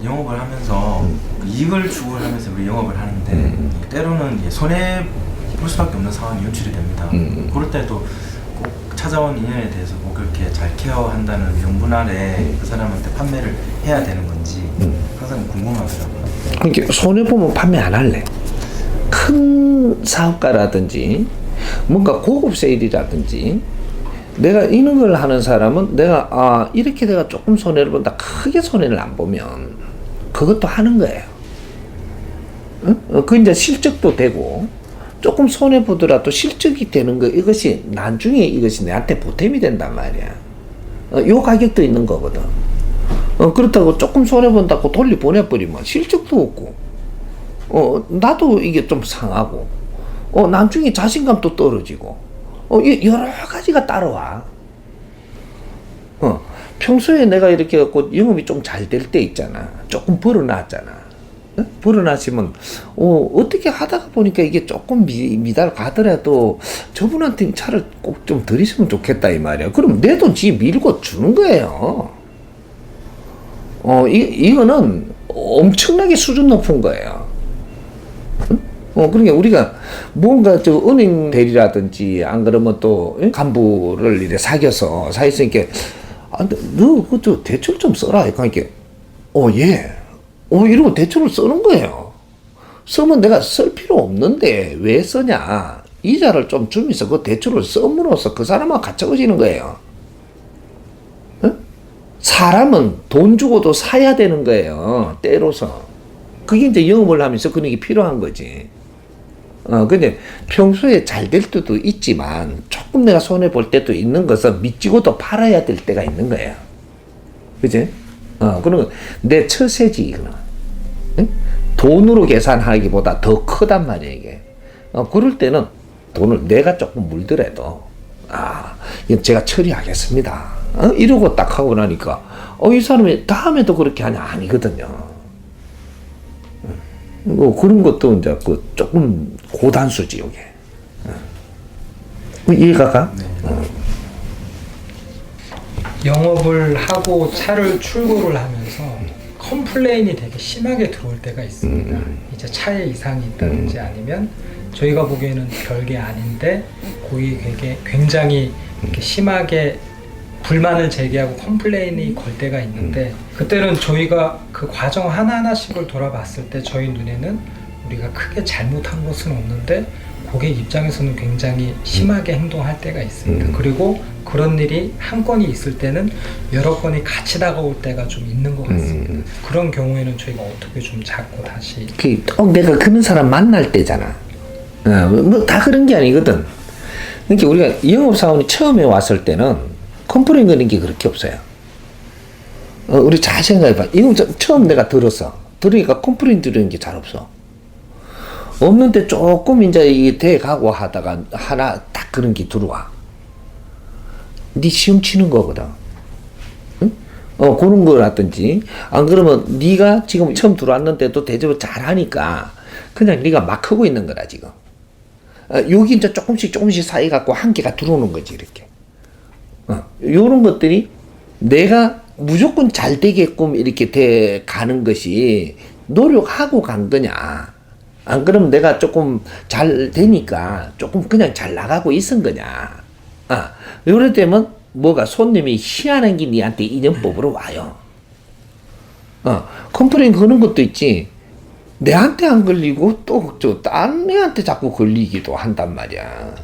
영업을 하면서 이익을 추구를 하면서 우리 영업을 하는데 때로는 이제 손해 볼 수밖에 없는 상황이 연출이 됩니다. 그럴 때도 꼭 찾아온 인연에 대해서 꼭 그렇게 잘 케어한다는 명분 아래 그 사람한테 판매를 해야 되는 건지 항상 궁금하더라고요. 그러니까 손해보면 판매 안 할래. 큰 사업가라든지 뭔가 고급 세일이라든지 내가 이런 걸 하는 사람은 내가 이렇게 내가 조금 손해를 본다, 크게 손해를 안 보면 그것도 하는 거예요. 응? 그 이제 실적도 되고 조금 손해 보더라도 실적이 되는 거, 이것이 나중에 이것이 내한테 보탬이 된단 말이야. 요 가격도 있는 거거든. 그렇다고 조금 손해 본다고 돌리 보내버리면 실적도 없고 나도 이게 좀 상하고 나중에 자신감도 떨어지고 여러 가지가 따라와. 평소에 내가 이렇게 갖고 영업이 좀 잘 될 때 있잖아. 조금 벌어놨잖아. 벌어놨으면 어떻게 하다가 보니까 이게 조금 미달 가더라도 저분한테 차를 꼭 좀 드리시면 좋겠다 이 말이야. 그럼 내 돈 지 밀고 주는 거예요. 이거는 엄청나게 수준 높은 거예요. 그러니까 우리가 뭔가 은행 대리라든지 안 그러면 또 간부를 이래 사귀었으니까 너 그저 대출 좀 써라. 그러니까 예. 이러고 대출을 쓰는 거예요. 쓰면 내가 쓸 필요 없는데 왜 쓰냐. 이자를 좀 주면서 그 대출을 씀으로써 그 사람하고 가까워지는 거예요. 사람은 돈 주고도 사야 되는 거예요. 때로서. 그게 이제 영업을 하면서 그런 게 필요한 거지. 근데 평소에 잘 될 때도 있지만 조금 내가 손해 볼 때도 있는 것은 미치고도 팔아야 될 때가 있는 거예요. 그지? 그러면 내 처세지, 이거는. 응? 돈으로 계산하기보다 더 크단 말이야, 이게. 그럴 때는 돈을 내가 조금 물더라도, 이건 제가 처리하겠습니다. 이러고 딱 하고 나니까, 이 사람이 다음에도 그렇게 하냐? 아니거든요. 그런 것도 이제 조금 고단수지, 이게. 이해가 가? 네. 영업을 하고 차를 출고를 하면서 컴플레인이 되게 심하게 들어올 때가 있습니다. 이제 차에 이상이 있다든지 아니면 저희가 보기에는 별게 아닌데 고객에게 굉장히 이렇게 심하게 불만을 제기하고 컴플레인이 걸 때가 있는데, 그때는 저희가 그 과정 하나하나씩을 돌아봤을 때 저희 눈에는 우리가 크게 잘못한 것은 없는데 고객 입장에서는 굉장히 심하게 행동할 때가 있습니다. 그리고 그런 일이 한 건이 있을 때는 여러 건이 같이 다가올 때가 좀 있는 것 같습니다. 그런 경우에는 저희가 어떻게 좀 잡고 다시 내가 그런 사람 만날 때잖아. 뭐 다 그런 게 아니거든. 그러니까 우리가 영업사원이 처음에 왔을 때는 컴플레인 거는 게 그렇게 없어요. 우리 잘 생각해봐. 이건 처음 내가 들으니까 컴플레인 들으는 게 잘 없어. 없는데 조금 이제 이 돼가고 하다가 하나 딱 그런 게 들어와. 네 시험 치는 거거든. 응? 그런 거라든지, 안 그러면 네가 지금 처음 들어왔는데도 대접을 잘 하니까 그냥 네가 막 하고 있는 거라, 지금. 여기 이제 조금씩 사이 갖고 한계가 들어오는 거지, 이렇게. 요런 것들이 내가 무조건 잘 되게끔 이렇게 돼 가는 것이 노력하고 간 거냐, 안 그러면 내가 조금 잘 되니까 조금 그냥 잘 나가고 있은 거냐. 요럴 때면 뭐가 손님이 희한한 게 니한테 인연법으로 와요. 컴플레인 거는 것도 있지. 내한테 안 걸리고 또 딴 애한테 자꾸 걸리기도 한단 말이야.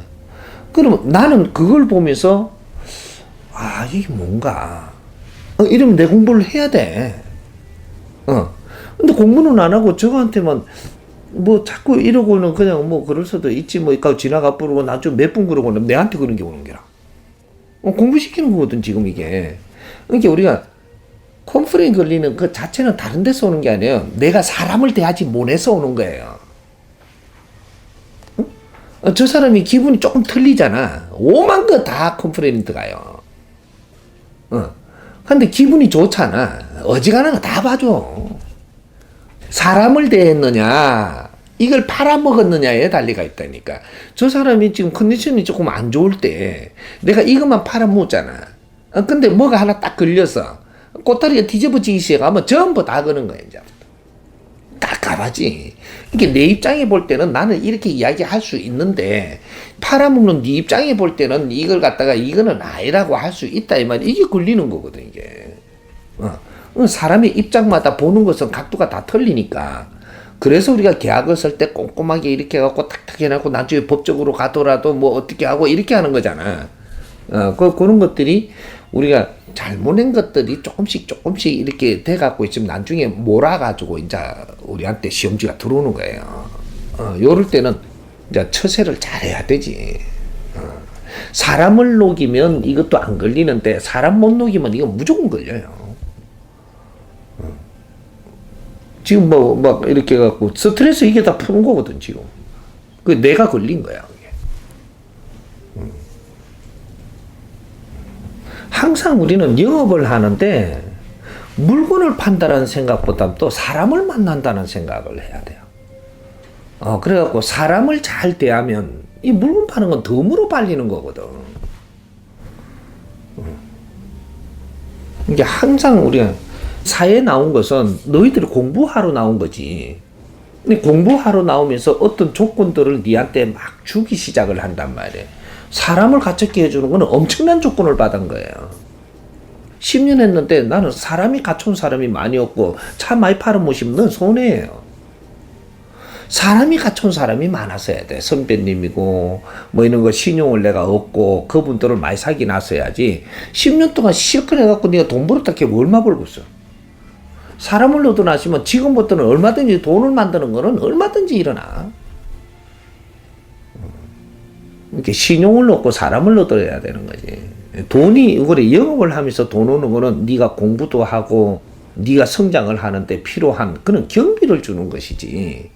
그러면 나는 그걸 보면서 이게 뭔가 이러면 내 공부를 해야 돼. 근데 공부는 안 하고 저거한테만 뭐 자꾸 이러고는 그냥 뭐 그럴 수도 있지 뭐 이까 지나가 버리고 나중 몇 분 그러고는 내한테 그런 게 오는 게라. 공부시키는 거거든 지금 이게. 그러니까 우리가 컴플레인 걸리는 그 자체는 다른 데서 오는 게 아니에요. 내가 사람을 대하지 못해서 오는 거예요. 저 사람이 기분이 조금 틀리잖아. 오만 거 다 컴플레인 들어가요. 근데 기분이 좋잖아. 어지간한 거 다 봐줘. 사람을 대했느냐, 이걸 팔아먹었느냐에 달리가 있다니까. 저 사람이 지금 컨디션이 조금 안 좋을 때 내가 이것만 팔아먹잖아. 근데 뭐가 하나 딱 걸려서 꼬다리가 뒤집어지기 시작하면 전부 다 그런 거야, 이제. 깝깝하지. 이게 내 입장에 볼 때는 나는 이렇게 이야기할 수 있는데, 팔아먹는 네 입장에 볼 때는 이걸 갖다가 이거는 아니라고 할 수 있다, 이 말이야. 이게 걸리는 거거든, 이게. 사람의 입장마다 보는 것은 각도가 다 틀리니까. 그래서 우리가 계약을 쓸 때 꼼꼼하게 이렇게 해갖고 탁탁 해놓고 나중에 법적으로 가더라도 뭐 어떻게 하고 이렇게 하는 거잖아. 그런 것들이 우리가 잘못된 것들이 조금씩 이렇게 돼갖고 있으면 나중에 몰아가지고 이제 우리한테 시험지가 들어오는 거예요. 요럴 때는 이제 처세를 잘해야 되지. 사람을 녹이면 이것도 안 걸리는데 사람 못 녹이면 이거 무조건 걸려요. 지금 막 이렇게 해갖고 스트레스 이게 다 푸는 거거든, 지금. 그 내가 걸린 거야, 그게. 항상 우리는 영업을 하는데 물건을 판다는 생각보다 또 사람을 만난다는 생각을 해야 돼요. 그래갖고 사람을 잘 대하면 이 물건 파는 건 덤으로 팔리는 거거든. 이게 항상 우리가 사회에 나온 것은 너희들이 공부하러 나온 거지. 근데 공부하러 나오면서 어떤 조건들을 니한테 막 주기 시작을 한단 말이에요. 사람을 갖췄게 해주는 거는 엄청난 조건을 받은 거예요. 10년 했는데 나는 사람이 갖춘 사람이 많이 없고 차 많이 팔아보시면 넌 손해예요. 사람이 갖춘 사람이 많았어야 돼. 선배님이고 뭐 이런 거 신용을 내가 얻고 그분들을 많이 사귀 놨어야지. 10년 동안 실컷 해갖고 네가 돈 벌었다 게 얼마 벌겠어. 사람을 얻어나시면 지금부터는 얼마든지 돈을 만드는 거는 얼마든지 일어나. 이렇게 신용을 얻고 사람을 얻어야 되는 거지. 돈이 그래 영업을 하면서 돈 오는 거는 네가 공부도 하고 네가 성장을 하는데 필요한 그런 경비를 주는 것이지.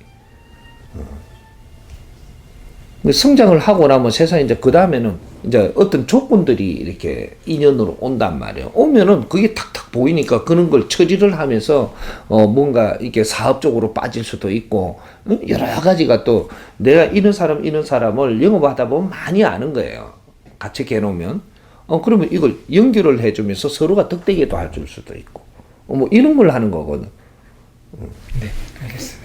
성장을 하고 나면 세상에 이제 그 다음에는 이제 어떤 조건들이 이렇게 인연으로 온단 말이에요. 오면은 그게 탁탁 보이니까 그런 걸 처리를 하면서 뭔가 이렇게 사업적으로 빠질 수도 있고 여러 가지가 또 내가 이런 사람을 영업하다 보면 많이 아는 거예요. 같이 해놓으면 그러면 이걸 연결을 해주면서 서로가 득되게도 해줄 수도 있고 뭐 이런 걸 하는 거거든. 네, 알겠습니다.